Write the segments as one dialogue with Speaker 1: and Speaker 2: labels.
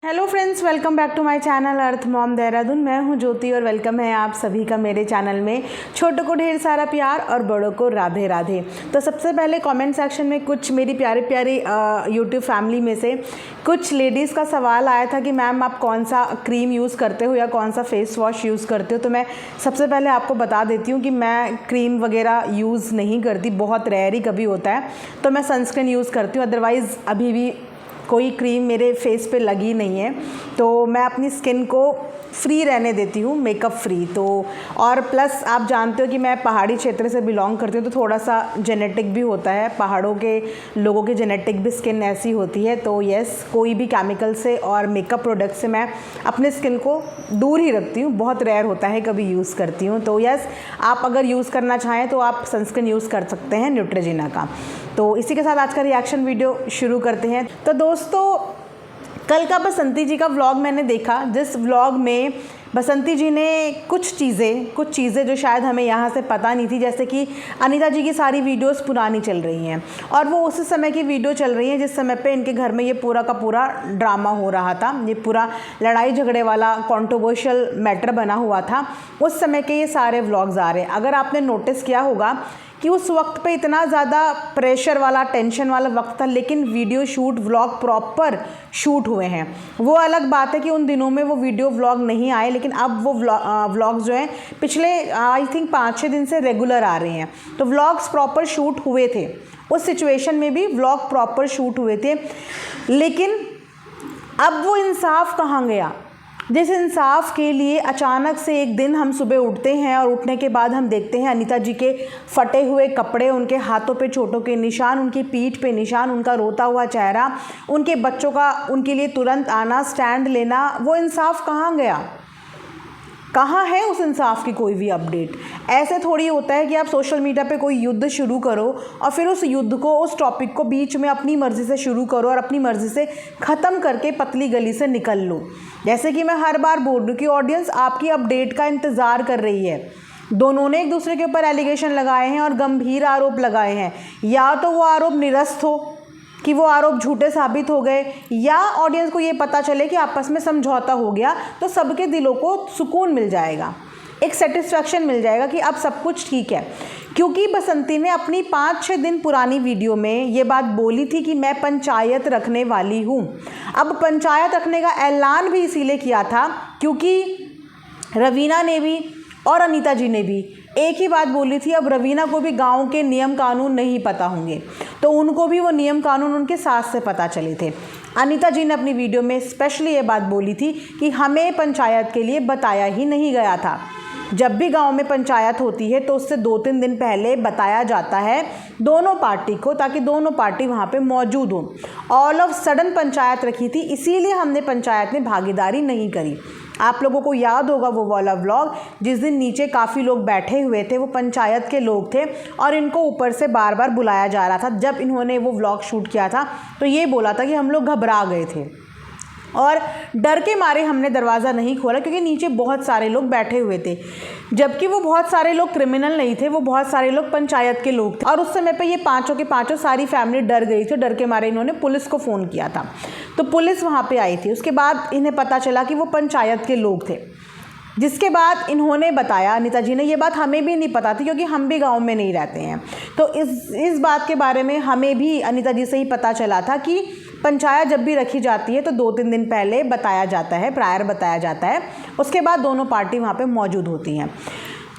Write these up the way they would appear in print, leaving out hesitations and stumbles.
Speaker 1: Hello friends, welcome back to my channel earth mom Dehradun. मैं हूं ज्योति और वेलकम है आप सभी का मेरे चैनल में। छोटों को ढेर सारा प्यार और बड़ों को राधे राधे। तो सबसे पहले कमेंट सेक्शन में कुछ मेरी प्यारी प्यारी यूट्यूब फैमिली में से कुछ लेडीज़ का सवाल आया था कि मैम आप कौन सा क्रीम यूज़ करते हो या कौन सा फेस वॉश यूज़ करते हो। तो मैं सबसे पहले आपको बता देती हूँ कि मैं क्रीम वगैरह यूज़ नहीं करती, बहुत रेयर ही कभी होता है। तो मैं सनस्क्रीन यूज़ करती हूँ, अदरवाइज़ अभी भी कोई क्रीम मेरे फेस पे लगी नहीं है। तो मैं अपनी स्किन को फ्री रहने देती हूँ, मेकअप फ्री। तो और प्लस आप जानते हो कि मैं पहाड़ी क्षेत्र से बिलोंग करती हूँ, तो थोड़ा सा जेनेटिक भी होता है, पहाड़ों के लोगों की जेनेटिक भी स्किन ऐसी होती है। तो यस, कोई भी केमिकल से और मेकअप प्रोडक्ट से मैं अपने स्किन को दूर ही रखती हूँ, बहुत रेयर होता है कभी यूज़ करती हूँ। तो यस, आप अगर यूज़ करना चाहें तो आप सनस्क्रीन यूज़ कर सकते हैं न्यूट्रोजिना का। तो इसी के साथ आज का रिएक्शन वीडियो शुरू करते हैं। तो दोस्तों, कल का बसंती जी का व्लॉग मैंने देखा, जिस व्लॉग में बसंती जी ने कुछ चीज़ें जो शायद हमें यहाँ से पता नहीं थी, जैसे कि अनीता जी की सारी वीडियोस पुरानी चल रही हैं और वो उस समय की वीडियो चल रही है जिस समय पे इनके घर में ये पूरा का पूरा ड्रामा हो रहा था, ये पूरा लड़ाई झगड़े वाला कंट्रोवर्शियल मैटर बना हुआ था। उस समय के ये सारे व्लॉग्स आ रहे हैं। अगर आपने नोटिस किया होगा कि उस वक्त पे इतना ज़्यादा प्रेशर वाला, टेंशन वाला वक्त था, लेकिन video shoot, vlog proper shoot हुए हैं। वो अलग बात है कि उन दिनों में वो वीडियो व्लॉग नहीं आए, लेकिन अब वो व्लॉग्स जो हैं पिछले आई थिंक 5-6 दिन से रेगुलर आ रहे हैं। तो व्लॉग्स प्रॉपर शूट हुए थे, उस सिचुएशन में भी व्लॉग प्रॉपर शूट हुए थे। लेकिन अब वो इंसाफ कहाँ गया, जिस इंसाफ के लिए अचानक से एक दिन हम सुबह उठते हैं और उठने के बाद हम देखते हैं अनीता जी के फटे हुए कपड़े, उनके हाथों पे चोटों के निशान, उनकी पीठ पे निशान, उनका रोता हुआ चेहरा, उनके बच्चों का उनके लिए तुरंत आना, स्टैंड लेना। वो इंसाफ कहाँ गया? कहाँ है उस इंसाफ की कोई भी अपडेट? ऐसे थोड़ी होता है कि आप सोशल मीडिया पे कोई युद्ध शुरू करो और फिर उस युद्ध को, उस टॉपिक को बीच में अपनी मर्ज़ी से शुरू करो और अपनी मर्ज़ी से ख़त्म करके पतली गली से निकल लो। जैसे कि मैं हर बार बोल रही हूँ कि ऑडियंस आपकी अपडेट का इंतज़ार कर रही है। दोनों ने एक दूसरे के ऊपर एलिगेशन लगाए हैं और गंभीर आरोप लगाए हैं। या तो वो आरोप निरस्त हो कि वो आरोप झूठे साबित हो गए, या ऑडियंस को ये पता चले कि आपस में समझौता हो गया, तो सबके दिलों को सुकून मिल जाएगा, एक सेटिस्फैक्शन मिल जाएगा कि अब सब कुछ ठीक है। क्योंकि बसंती ने अपनी 5-6 दिन पुरानी वीडियो में ये बात बोली थी कि मैं पंचायत रखने वाली हूँ। अब पंचायत रखने का ऐलान भी इसीलिए किया था क्योंकि रवीना ने भी और अनीता जी ने भी एक ही बात बोली थी। अब रवीना को भी गांव के नियम कानून नहीं पता होंगे, तो उनको भी वो नियम कानून उनके सास से पता चले थे। अनीता जी ने अपनी वीडियो में स्पेशली ये बात बोली थी कि हमें पंचायत के लिए बताया ही नहीं गया था। जब भी गांव में पंचायत होती है तो उससे 2-3 दिन पहले बताया जाता है दोनों पार्टी को, ताकि दोनों पार्टी वहाँ पे मौजूद हों। ऑल ऑफ सडन पंचायत रखी थी, इसीलिए हमने पंचायत में भागीदारी नहीं करी। आप लोगों को याद होगा वो वाला व्लॉग जिस दिन नीचे काफ़ी लोग बैठे हुए थे, वो पंचायत के लोग थे और इनको ऊपर से बार बार बुलाया जा रहा था। जब इन्होंने वो व्लॉग शूट किया था तो ये बोला था कि हम लोग घबरा गए थे और डर के मारे हमने दरवाज़ा नहीं खोला क्योंकि नीचे बहुत सारे लोग बैठे हुए थे। जबकि वो बहुत सारे लोग क्रिमिनल नहीं थे, वो बहुत सारे लोग पंचायत के लोग थे। और उस समय पे ये पांचों के पांचों सारी फैमिली डर गई थी। डर के मारे इन्होंने पुलिस को फ़ोन किया था, तो पुलिस वहाँ पे आई थी। उसके बाद इन्हें पता चला कि वो पंचायत के लोग थे, जिसके बाद इन्होंने बताया, अनीता जी ने, ये बात हमें भी नहीं पता थी क्योंकि हम भी गांव में नहीं रहते हैं। तो इस बात के बारे में हमें भी अनीता जी से ही पता चला था कि पंचायत जब भी रखी जाती है तो 2-3 दिन पहले बताया जाता है, प्रायर बताया जाता है। उसके बाद दोनों पार्टी वहाँ पे मौजूद होती हैं।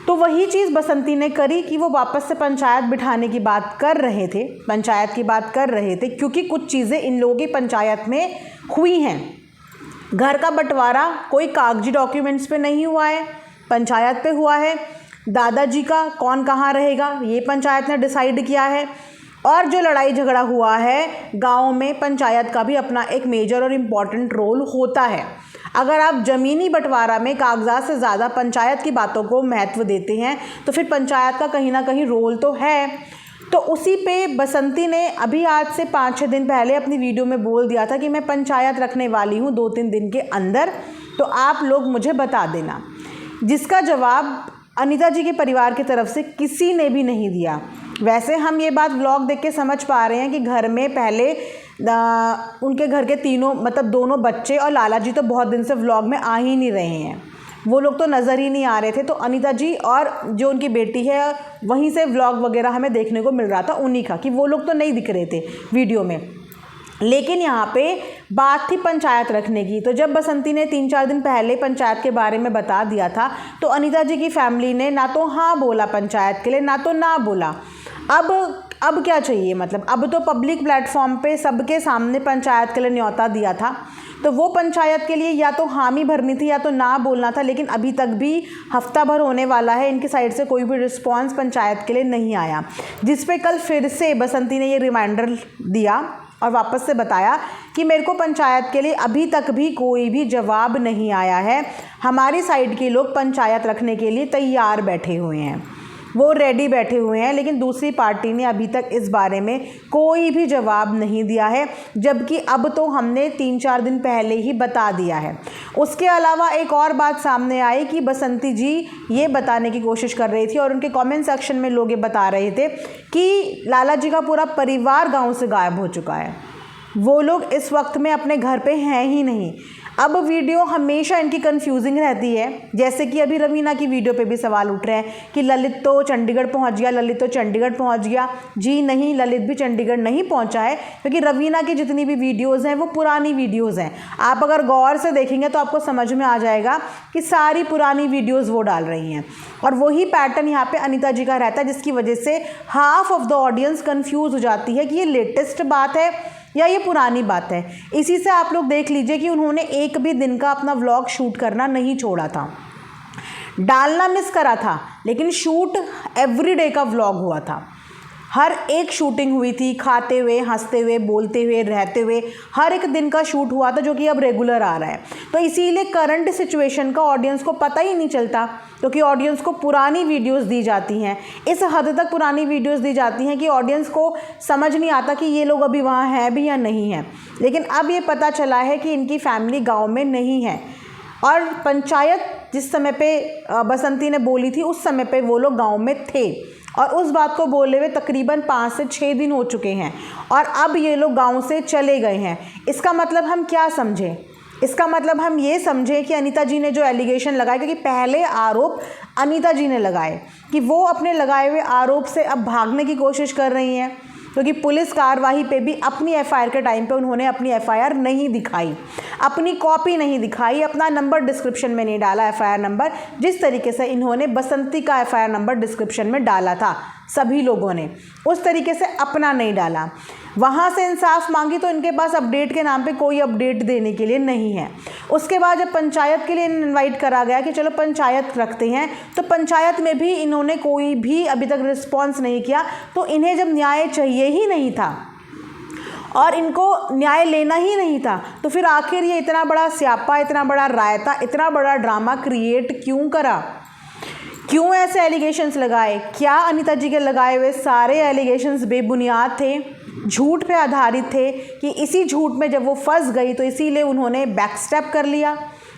Speaker 1: तो वही चीज़ बसंती ने करी कि वो वापस से पंचायत बिठाने की बात कर रहे थे, पंचायत की बात कर रहे थे, क्योंकि कुछ चीज़ें इन लोगों की पंचायत में हुई हैं। घर का बंटवारा कोई कागजी डॉक्यूमेंट्स पे नहीं हुआ है, पंचायत पे हुआ है। दादाजी का कौन कहाँ रहेगा ये पंचायत ने डिसाइड किया है। और जो लड़ाई झगड़ा हुआ है गांव में, पंचायत का भी अपना एक मेजर और इम्पॉर्टेंट रोल होता है। अगर आप ज़मीनी बंटवारा में कागजात से ज़्यादा पंचायत की बातों को महत्व देते हैं तो फिर पंचायत का कहीं ना कहीं रोल तो है। तो उसी पे बसंती ने अभी आज से 5-6 दिन पहले अपनी वीडियो में बोल दिया था कि मैं पंचायत रखने वाली हूँ 2-3 दिन के अंदर, तो आप लोग मुझे बता देना। जिसका जवाब अनीता जी के परिवार की तरफ से किसी ने भी नहीं दिया। वैसे हम ये बात व्लॉग देख के समझ पा रहे हैं कि घर में पहले उनके घर के तीनों मतलब दोनों बच्चे और लाला जी तो बहुत दिन से व्लॉग में आ ही नहीं रहे हैं, वो लोग तो नज़र ही नहीं आ रहे थे। तो अनीता जी और जो उनकी बेटी है वहीं से व्लॉग वगैरह हमें देखने को मिल रहा था उन्हीं का, कि वो लोग तो नहीं दिख रहे थे वीडियो में। लेकिन यहाँ पे बात थी पंचायत रखने की। तो जब बसंती ने 3-4 दिन पहले पंचायत के बारे में बता दिया था तो अनीता जी की फैमिली ने ना तो हाँ बोला पंचायत के लिए, ना तो ना बोला। अब क्या चाहिए, मतलब अब तो पब्लिक प्लेटफॉर्म पे सबके सामने पंचायत के लिए न्योता दिया था, तो वो पंचायत के लिए या तो हामी भरनी थी या तो ना बोलना था। लेकिन अभी तक भी हफ्ता भर होने वाला है, इनकी साइड से कोई भी रिस्पांस पंचायत के लिए नहीं आया, जिस पे कल फिर से बसंती ने ये रिमाइंडर दिया और वापस से बताया कि मेरे को पंचायत के लिए अभी तक भी कोई भी जवाब नहीं आया है। हमारी साइड के लोग पंचायत रखने के लिए तैयार बैठे हुए हैं, वो रेडी बैठे हुए हैं, लेकिन दूसरी पार्टी ने अभी तक इस बारे में कोई भी जवाब नहीं दिया है, जबकि अब तो हमने 3-4 दिन पहले ही बता दिया है। उसके अलावा एक और बात सामने आई कि बसंती जी ये बताने की कोशिश कर रही थी और उनके कमेंट सेक्शन में लोग ये बता रहे थे कि लाला जी का पूरा परिवार गाँव से गायब हो चुका है, वो लोग इस वक्त में अपने घर पे हैं ही नहीं। अब वीडियो हमेशा इनकी कंफ्यूजिंग रहती है, जैसे कि अभी रवीना की वीडियो पे भी सवाल उठ रहे हैं कि ललित तो चंडीगढ़ पहुंच गया, ललित तो चंडीगढ़ पहुंच गया। जी नहीं, ललित भी चंडीगढ़ नहीं पहुंचा है, क्योंकि रवीना की जितनी भी वीडियोज़ हैं वो पुरानी वीडियोज़ हैं। आप अगर गौर से देखेंगे तो आपको समझ में आ जाएगा कि सारी पुरानी वीडियोज़ वो डाल रही हैं, और वही पैटर्न यहाँ पर अनीता जी का रहता है, जिसकी वजह से half of the audience confuse हो जाती है कि ये लेटेस्ट बात है या ये पुरानी बात है। इसी से आप लोग देख लीजिए कि उन्होंने एक भी दिन का अपना व्लॉग शूट करना नहीं छोड़ा था, डालना मिस करा था, लेकिन शूट एवरीडे का व्लॉग हुआ था। हर एक शूटिंग हुई थी, खाते हुए, हंसते हुए, बोलते हुए, रहते हुए, हर एक दिन का शूट हुआ था, जो कि अब रेगुलर आ रहा है। तो इसीलिए करंट सिचुएशन का ऑडियंस को पता ही नहीं चलता, क्योंकि ऑडियंस को पुरानी वीडियोस दी जाती हैं। इस हद तक पुरानी वीडियोस दी जाती हैं कि ऑडियंस को समझ नहीं आता कि ये लोग अभी वहाँ हैं भी या नहीं हैं। लेकिन अब ये पता चला है कि इनकी फैमिली गाँव में नहीं है, और पंचायत जिस समय पे बसंती ने बोली थी उस समय पे वो लोग गाँव में थे, और उस बात को बोले हुए तकरीबन 5 से 6 दिन हो चुके हैं, और अब ये लोग गांव से चले गए हैं। इसका मतलब हम क्या समझें? इसका मतलब हम ये समझें कि अनीता जी ने जो एलिगेशन लगाए, क्योंकि पहले आरोप अनीता जी ने लगाए कि वो अपने लगाए हुए आरोप से अब भागने की कोशिश कर रही हैं, क्योंकि पुलिस कार्रवाई पे भी अपनी एफआईआर के टाइम पे उन्होंने अपनी एफआईआर नहीं दिखाई, अपनी कॉपी नहीं दिखाई, अपना नंबर डिस्क्रिप्शन में नहीं डाला एफआईआर नंबर, जिस तरीके से इन्होंने बसंती का एफआईआर नंबर डिस्क्रिप्शन में डाला था सभी लोगों ने, उस तरीके से अपना नहीं डाला। वहाँ से इंसाफ मांगी तो इनके पास अपडेट के नाम पे कोई अपडेट देने के लिए नहीं है। उसके बाद जब पंचायत के लिए इनवाइट करा गया कि चलो पंचायत रखते हैं, तो पंचायत में भी इन्होंने कोई भी अभी तक रिस्पॉन्स नहीं किया। तो इन्हें जब न्याय चाहिए ही नहीं था और इनको न्याय लेना ही नहीं था, तो फिर आखिर ये इतना बड़ा स्यापा, इतना बड़ा रायता, इतना बड़ा ड्रामा क्रिएट क्यों करा? क्यों ऐसे एलिगेशंस लगाए? क्या अनीता जी के लगाए हुए सारे एलिगेशंस बेबुनियाद थे, झूठ पे आधारित थे, कि इसी झूठ में जब वो फंस गई तो इसीलिए उन्होंने बैक स्टेप कर लिया,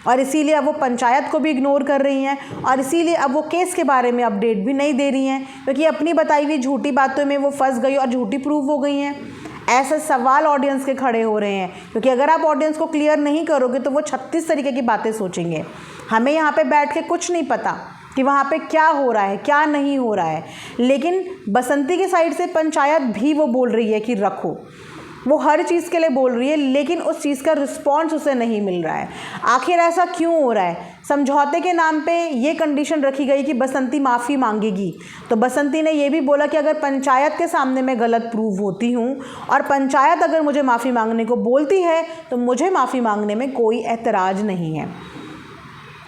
Speaker 1: और इसीलिए अब वो पंचायत को भी इग्नोर कर रही हैं, और इसीलिए अब वो केस के बारे में अपडेट भी नहीं दे रही हैं, क्योंकि अपनी बताई हुई झूठी बातों में वो फंस गई और झूठी प्रूव हो गई हैं? ऐसे सवाल ऑडियंस के खड़े हो रहे हैं, क्योंकि अगर आप ऑडियंस को क्लियर नहीं करोगे तो वो 36 तरीके की बातें सोचेंगे। हमें यहाँ पे बैठ के कुछ नहीं पता कि वहाँ पे क्या हो रहा है, क्या नहीं हो रहा है, लेकिन बसंती के साइड से पंचायत भी वो बोल रही है कि रखो, वो हर चीज़ के लिए बोल रही है, लेकिन उस चीज़ का रिस्पॉन्स उसे नहीं मिल रहा है। आखिर ऐसा क्यों हो रहा है? समझौते के नाम पे ये कंडीशन रखी गई कि बसंती माफ़ी मांगेगी, तो बसंती ने ये भी बोला कि अगर पंचायत के सामने मैं गलत प्रूव होती हूँ और पंचायत अगर मुझे माफ़ी मांगने को बोलती है तो मुझे माफ़ी मांगने में कोई ऐतराज़ नहीं है,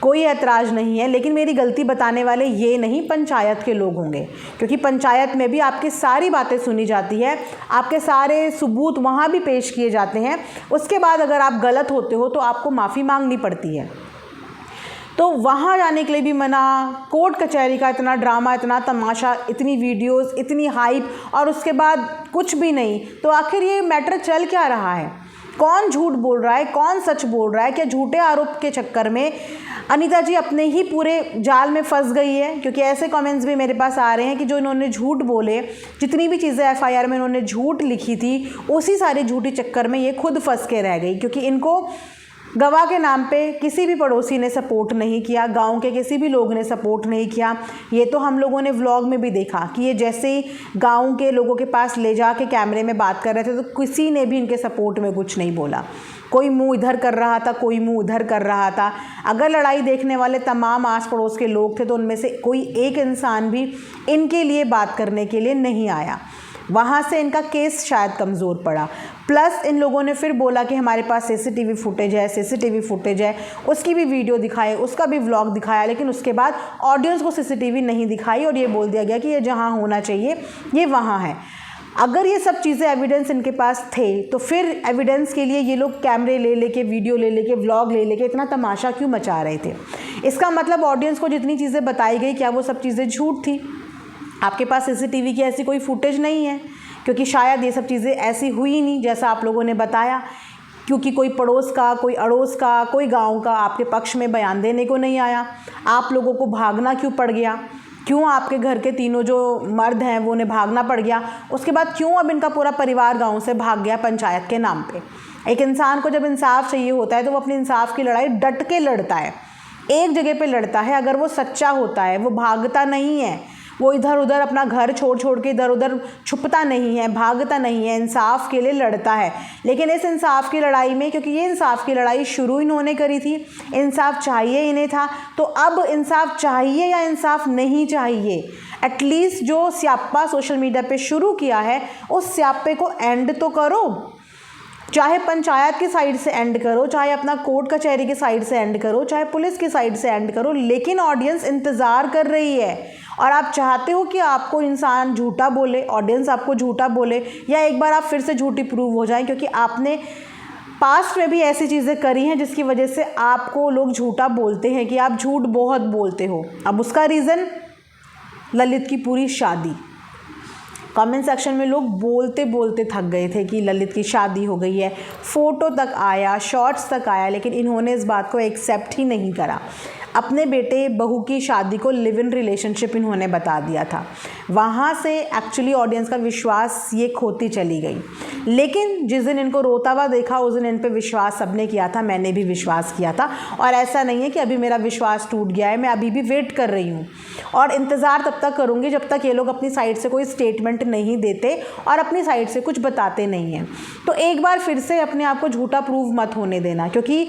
Speaker 1: कोई ऐतराज़ नहीं है। लेकिन मेरी गलती बताने वाले ये नहीं पंचायत के लोग होंगे, क्योंकि पंचायत में भी आपकी सारी बातें सुनी जाती है, आपके सारे सबूत वहाँ भी पेश किए जाते हैं। उसके बाद अगर आप गलत होते हो तो आपको माफ़ी मांगनी पड़ती है। तो वहाँ जाने के लिए भी मना, कोर्ट कचहरी का इतना ड्रामा, इतना तमाशा, इतनी वीडियोस, इतनी हाइप, और उसके बाद कुछ भी नहीं। तो आखिर ये मैटर चल क्या रहा है? कौन झूठ बोल रहा है, कौन सच बोल रहा है? क्या झूठे आरोप के चक्कर में अनीता जी अपने ही पूरे जाल में फंस गई है? क्योंकि ऐसे कमेंट्स भी मेरे पास आ रहे हैं कि जो इन्होंने झूठ बोले, जितनी भी चीज़ें एफआईआर में इन्होंने झूठ लिखी थी, उसी सारे झूठी चक्कर में ये खुद फंस के रह गई। क्योंकि इनको गवाह के नाम पे किसी भी पड़ोसी ने सपोर्ट नहीं किया, गांव के किसी भी लोग ने सपोर्ट नहीं किया। ये तो हम लोगों ने व्लॉग में भी देखा कि ये जैसे ही गांव के लोगों के पास ले जा के कैमरे में बात कर रहे थे तो किसी ने भी इनके सपोर्ट में कुछ नहीं बोला। कोई मुंह इधर कर रहा था, कोई मुंह उधर कर रहा था। अगर लड़ाई देखने वाले तमाम आस पड़ोस के लोग थे तो उनमें से कोई एक इंसान भी इनके लिए बात करने के लिए नहीं आया। वहाँ से इनका केस शायद कमज़ोर पड़ा। प्लस इन लोगों ने फिर बोला कि हमारे पास सीसीटीवी फुटेज है, उसकी भी वीडियो दिखाए, उसका भी व्लॉग दिखाया, लेकिन उसके बाद ऑडियंस को सीसीटीवी नहीं दिखाई और ये बोल दिया गया कि ये जहाँ होना चाहिए ये वहाँ है। अगर ये सब चीज़ें एविडेंस इनके पास थे तो फिर एविडेंस के लिए ये लोग कैमरे ले लेके, वीडियो ले लेके, व्लॉग ले लेके इतना तमाशा क्यों मचा रहे थे? इसका मतलब ऑडियंस को जितनी चीज़ें बताई गई, क्या वो सब चीज़ें झूठ थी? आपके पास सीसीटीवी की ऐसी कोई फुटेज नहीं है, क्योंकि शायद ये सब चीज़ें ऐसी हुई नहीं जैसा आप लोगों ने बताया, क्योंकि कोई पड़ोस का, कोई अड़ोस का, कोई गांव का आपके पक्ष में बयान देने को नहीं आया। आप लोगों को भागना क्यों पड़ गया? क्यों आपके घर के तीनों जो मर्द हैं वो उन्हें भागना पड़ गया? उसके बाद क्यों अब इनका पूरा परिवार गाँव से भाग गया पंचायत के नाम पर? एक इंसान को जब इंसाफ चाहिए होता है तो वो अपने इंसाफ की लड़ाई डट के लड़ता है, एक जगह पे लड़ता है। अगर वो सच्चा होता है, वो भागता नहीं है, वो इधर उधर अपना घर छोड़ के इधर उधर छुपता नहीं है, भागता नहीं है, इंसाफ के लिए लड़ता है। लेकिन इस इंसाफ की लड़ाई में, क्योंकि ये इंसाफ की लड़ाई शुरू इन्होंने करी थी, इंसाफ चाहिए इन्हें था, तो अब इंसाफ चाहिए या इंसाफ नहीं चाहिए? एटलीस्ट जो स्यापा सोशल मीडिया पे शुरू किया है उस स्यापे को एंड तो करो। चाहे पंचायत की साइड से एंड करो, चाहे अपना कोर्ट कचहरी की साइड से एंड करो, चाहे पुलिस की साइड से एंड करो, लेकिन ऑडियंस इंतज़ार कर रही है। और आप चाहते हो कि आपको इंसान झूठा बोले, ऑडियंस आपको झूठा बोले, या एक बार आप फिर से झूठी प्रूव हो जाएं, क्योंकि आपने पास्ट में भी ऐसी चीज़ें करी हैं जिसकी वजह से आपको लोग झूठा बोलते हैं कि आप झूठ बहुत बोलते हो। अब उसका रीज़न ललित की पूरी शादी। कमेंट सेक्शन में लोग बोलते बोलते थक गए थे कि ललित की शादी हो गई है, फ़ोटो तक आया, शॉर्ट्स तक आया, लेकिन इन्होंने इस बात को एक्सेप्ट ही नहीं करा। अपने बेटे बहू की शादी को लिव इन रिलेशनशिप इन्होंने बता दिया था। वहाँ से एक्चुअली ऑडियंस का विश्वास ये खोती चली गई। लेकिन जिस दिन इनको रोता हुआ देखा उस दिन इन पे विश्वास सबने किया था, मैंने भी विश्वास किया था। और ऐसा नहीं है कि अभी मेरा विश्वास टूट गया है, मैं अभी भी वेट कर रही हूँ और इंतज़ार तब तक करूँगी जब तक ये लोग अपनी साइड से कोई स्टेटमेंट नहीं देते और अपनी साइड से कुछ बताते नहीं हैं। तो एक बार फिर से अपने आप को झूठा प्रूव मत होने देना, क्योंकि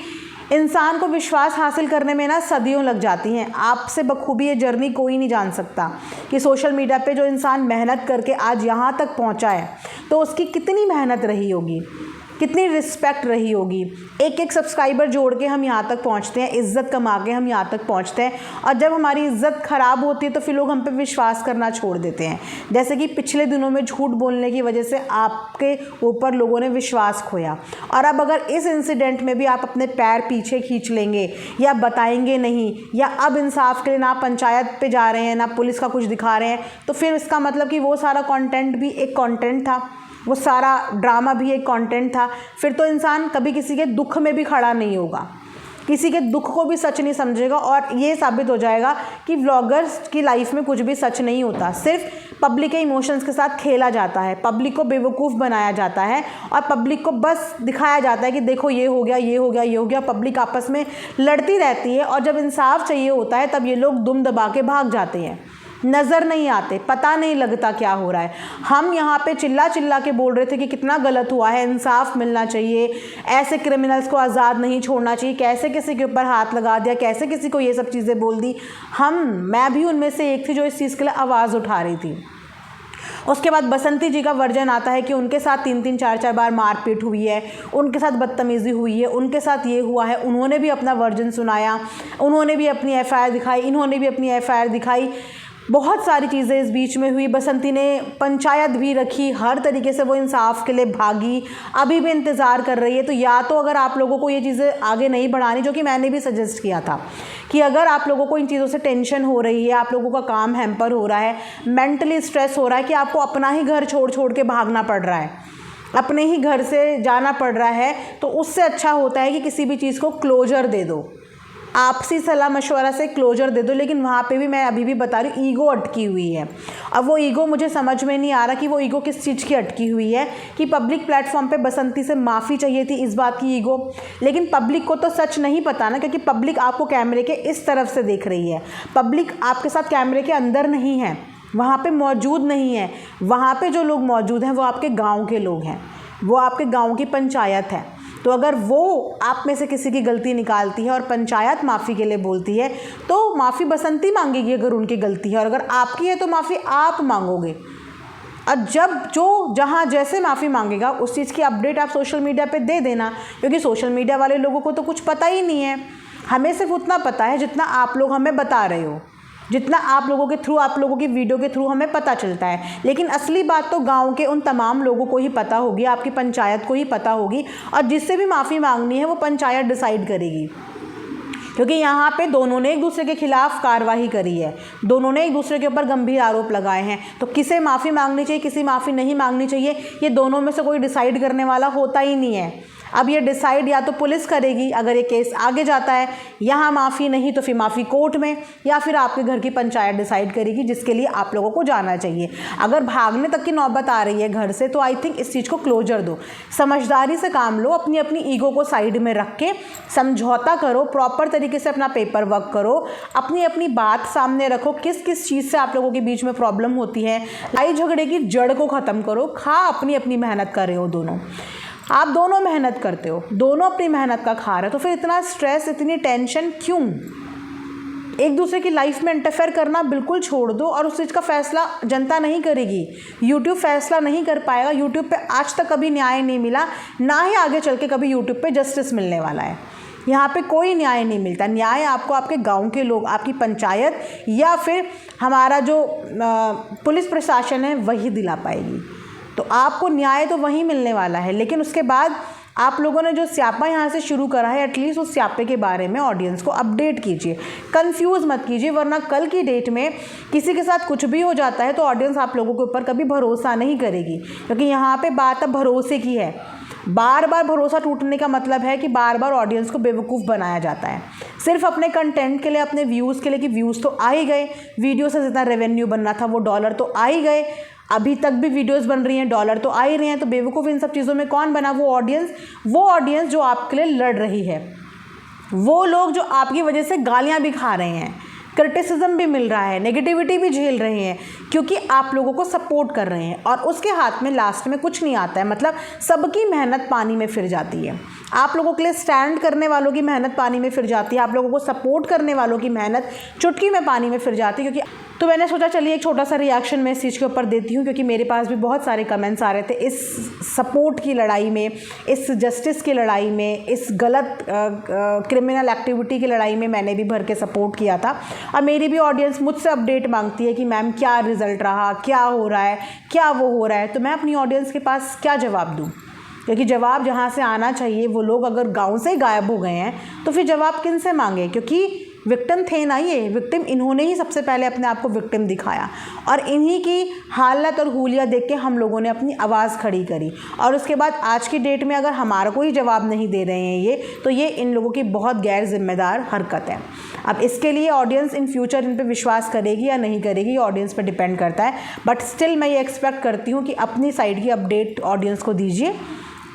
Speaker 1: इंसान को विश्वास हासिल करने में ना सदियों लग जाती हैं। आपसे बखूबी ये जर्नी कोई नहीं जान सकता कि सोशल मीडिया पे जो इंसान मेहनत करके आज यहाँ तक पहुँचा है तो उसकी कितनी मेहनत रही होगी, कितनी रिस्पेक्ट रही होगी। एक एक सब्सक्राइबर जोड़ के हम यहाँ तक पहुँचते हैं, इज़्ज़त कमा के हम यहाँ तक पहुँचते हैं, और जब हमारी इज़्ज़त ख़राब होती है तो फिर लोग हम पे विश्वास करना छोड़ देते हैं। जैसे कि पिछले दिनों में झूठ बोलने की वजह से आपके ऊपर लोगों ने विश्वास खोया, और अब अगर इस इंसिडेंट में भी आप अपने पैर पीछे खींच लेंगे या बताएंगे नहीं, या अब इंसाफ के लिए ना पंचायत पे जा रहे हैं ना पुलिस का कुछ दिखा रहे हैं, तो फिर इसका मतलब कि वो सारा कंटेंट भी एक कंटेंट था, वो सारा ड्रामा भी एक कंटेंट था। फिर तो इंसान कभी किसी के दुख में भी खड़ा नहीं होगा, किसी के दुख को भी सच नहीं समझेगा, और ये साबित हो जाएगा कि व्लॉगर्स की लाइफ में कुछ भी सच नहीं होता। सिर्फ पब्लिक के इमोशंस के साथ खेला जाता है, पब्लिक को बेवकूफ़ बनाया जाता है, और पब्लिक को बस दिखाया जाता है कि देखो ये हो गया, ये हो गया, ये हो गया। पब्लिक आपस में लड़ती रहती है, और जब इंसाफ चाहिए होता है तब ये लोग दुम दबा के भाग जाते हैं, नज़र नहीं आते, पता नहीं लगता क्या हो रहा है। हम यहाँ पे चिल्ला चिल्ला के बोल रहे थे कि कितना गलत हुआ है, इंसाफ मिलना चाहिए, ऐसे क्रिमिनल्स को आज़ाद नहीं छोड़ना चाहिए, कैसे किसी के ऊपर हाथ लगा दिया, कैसे किसी को ये सब चीज़ें बोल दी। मैं भी उनमें से एक थी जो इस चीज़ के लिए आवाज़ उठा रही थी। उसके बाद बसंती जी का वर्जन आता है कि उनके साथ 3-3 4-4 बार मारपीट हुई है, उनके साथ बदतमीज़ी हुई है, उनके साथ ये हुआ है। उन्होंने भी अपना वर्जन सुनाया, उन्होंने भी अपनी एफआईआर दिखाई, इन्होंने भी अपनी एफआईआर दिखाई। बहुत सारी चीज़ें इस बीच में हुई। बसंती ने पंचायत भी रखी, हर तरीके से वो इंसाफ के लिए भागी, अभी भी इंतज़ार कर रही है। तो या तो अगर आप लोगों को ये चीज़ें आगे नहीं बढ़ानी, जो कि मैंने भी सजेस्ट किया था कि अगर आप लोगों को इन चीज़ों से टेंशन हो रही है, आप लोगों का काम हैम्पर हो रहा है, मेंटली स्ट्रेस हो रहा है कि आपको अपना ही घर छोड़ छोड़ के भागना पड़ रहा है, अपने ही घर से जाना पड़ रहा है, तो उससे अच्छा होता है कि किसी भी चीज़ को क्लोजर दे दो, आपसी सलाह मशवरा से क्लोजर दे दो। लेकिन वहाँ पे भी मैं अभी भी बता रही हूँ, ईगो अटकी हुई है। अब वो ईगो मुझे समझ में नहीं आ रहा कि वो ईगो किस चीज़ की अटकी हुई है, कि पब्लिक प्लेटफॉर्म पे बसंती से माफ़ी चाहिए थी इस बात की ईगो। लेकिन पब्लिक को तो सच नहीं पता ना, क्योंकि पब्लिक आपको कैमरे के इस तरफ से देख रही है, पब्लिक आपके साथ कैमरे के अंदर नहीं है, वहाँ पे मौजूद नहीं है। वहाँ पे जो लोग मौजूद हैं वो आपके गांव के लोग हैं, वो आपके गांव की पंचायत है। तो अगर वो आप में से किसी की गलती निकालती है और पंचायत माफ़ी के लिए बोलती है, तो माफ़ी बसंती मांगेगी अगर उनकी गलती है, और अगर आपकी है तो माफ़ी आप मांगोगे। और जब जो जहाँ जैसे माफ़ी मांगेगा उस चीज़ की अपडेट आप सोशल मीडिया पे दे देना, क्योंकि सोशल मीडिया वाले लोगों को तो कुछ पता ही नहीं है। हमें सिर्फ उतना पता है जितना आप लोग हमें बता रहे हो, जितना आप लोगों के थ्रू, आप लोगों की वीडियो के थ्रू हमें पता चलता है। लेकिन असली बात तो गांव के उन तमाम लोगों को ही पता होगी, आपकी पंचायत को ही पता होगी, और जिससे भी माफ़ी मांगनी है वो पंचायत डिसाइड करेगी। क्योंकि यहाँ पे दोनों ने एक दूसरे के खिलाफ कार्रवाई करी है, दोनों ने एक दूसरे के ऊपर गंभीर आरोप लगाए हैं। तो किसे माफ़ी मांगनी चाहिए, किसी माफ़ी नहीं मांगनी चाहिए, ये दोनों में से कोई डिसाइड करने वाला होता ही नहीं है। अब ये डिसाइड या तो पुलिस करेगी अगर ये केस आगे जाता है, यहाँ माफ़ी नहीं तो फिर माफ़ी कोर्ट में, या फिर आपके घर की पंचायत डिसाइड करेगी, जिसके लिए आप लोगों को जाना चाहिए। अगर भागने तक की नौबत आ रही है घर से, तो आई थिंक इस चीज़ को क्लोजर दो, समझदारी से काम लो, अपनी अपनी ईगो को साइड में रख के समझौता करो, प्रॉपर तरीके से अपना पेपर वर्क करो, अपनी अपनी बात सामने रखो, किस किस चीज़ से आप लोगों के बीच में प्रॉब्लम होती है, लड़ाई झगड़े की जड़ को ख़त्म करो। अपनी अपनी मेहनत कर रहे हो दोनों, आप दोनों मेहनत करते हो, दोनों अपनी मेहनत का खा रहे हो, तो फिर इतना स्ट्रेस, इतनी टेंशन क्यों? एक दूसरे की लाइफ में इंटरफेयर करना बिल्कुल छोड़ दो, और उस चीज़ का फैसला जनता नहीं करेगी, यूट्यूब फैसला नहीं कर पाएगा। यूट्यूब पे आज तक कभी न्याय नहीं मिला, ना ही आगे चल के कभी यूट्यूब पे जस्टिस मिलने वाला है। यहाँ पे कोई न्याय नहीं मिलता। न्याय आपको आपके गांव के लोग, आपकी पंचायत, या फिर हमारा जो पुलिस प्रशासन है वही दिला पाएगी। तो आपको न्याय तो वहीं मिलने वाला है। लेकिन उसके बाद आप लोगों ने जो स्यापा यहाँ से शुरू करा है, एटलीस्ट उस स्यापे के बारे में ऑडियंस को अपडेट कीजिए, कंफ्यूज मत कीजिए, वरना कल की डेट में किसी के साथ कुछ भी हो जाता है तो ऑडियंस आप लोगों के ऊपर कभी भरोसा नहीं करेगी। क्योंकि यहाँ पे बात अब भरोसे की है। बार बार भरोसा टूटने का मतलब है कि बार बार ऑडियंस को बेवकूफ़ बनाया जाता है, सिर्फ अपने कंटेंट के लिए, अपने व्यूज़ के लिए, कि व्यूज़ तो आ ही गए, वीडियो से जितना रेवेन्यू बनना था वो डॉलर तो आ ही गए, अभी तक भी वीडियोस बन रही हैं, डॉलर तो आ ही रहे हैं। तो बेवकूफ़ इन सब चीज़ों में कौन बना? वो ऑडियंस जो आपके लिए लड़ रही है, वो लोग जो आपकी वजह से गालियां भी खा रहे हैं, क्रिटिसिज्म भी मिल रहा है, नेगेटिविटी भी झेल रहे हैं, क्योंकि आप लोगों को सपोर्ट कर रहे हैं, और उसके हाथ में लास्ट में कुछ नहीं आता है। मतलब सबकी मेहनत पानी में फिर जाती है। आप लोगों के लिए स्टैंड करने वालों की मेहनत पानी में फिर जाती है, आप लोगों को सपोर्ट करने वालों की मेहनत चुटकी में पानी में फिर जाती है। क्योंकि तो मैंने सोचा चलिए एक छोटा सा रिएक्शन मैं इस चीज़ के ऊपर देती हूँ, क्योंकि मेरे पास भी बहुत सारे कमेंट्स आ रहे थे इस सपोर्ट की लड़ाई में, इस जस्टिस की लड़ाई में, इस गलत क्रिमिनल एक्टिविटी की लड़ाई में मैंने भी भर के सपोर्ट किया था। अब मेरी भी ऑडियंस मुझसे अपडेट मांगती है कि मैम क्या रिज़ल्ट रहा, क्या हो रहा है, क्या वो हो रहा है। तो मैं अपनी ऑडियंस के पास क्या जवाब दूँ? क्योंकि जवाब जहाँ से आना चाहिए, वो लोग अगर गांव से ही गायब हो गए हैं तो फिर जवाब किन से मांगे? क्योंकि विक्टिम थे ना ये, विक्टिम इन्होंने ही सबसे पहले अपने आप को विक्टिम दिखाया, और इन्हीं की हालत और हुलिया देख के हम लोगों ने अपनी आवाज़ खड़ी करी। और उसके बाद आज की डेट में अगर हमारा कोई जवाब नहीं दे रहे हैं ये, तो ये इन लोगों की बहुत गैर जिम्मेदार हरकत है। अब इसके लिए ऑडियंस इन फ्यूचर इन पे विश्वास करेगी या नहीं करेगी, ये ऑडियंस पे डिपेंड करता है। बट स्टिल मैं ये एक्सपेक्ट करती हूँ कि अपनी साइड की अपडेट ऑडियंस को दीजिए।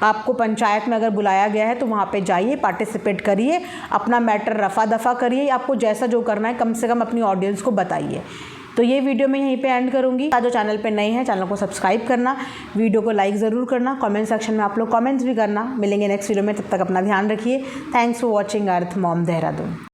Speaker 1: आपको पंचायत में अगर बुलाया गया है तो वहाँ पे जाइए, पार्टिसिपेट करिए, अपना मैटर रफा दफा करिए, आपको जैसा जो करना है कम से कम अपनी ऑडियंस को बताइए। तो ये वीडियो मैं यहीं पे एंड करूँगी। जो चैनल पे नए हैं, चैनल को सब्सक्राइब करना, वीडियो को लाइक ज़रूर करना, कमेंट सेक्शन में आप लोग कमेंट्स भी करना। मिलेंगे नेक्स्ट वीडियो में, तब तक अपना ध्यान रखिए। Thanks for watching earth mom Dehradun.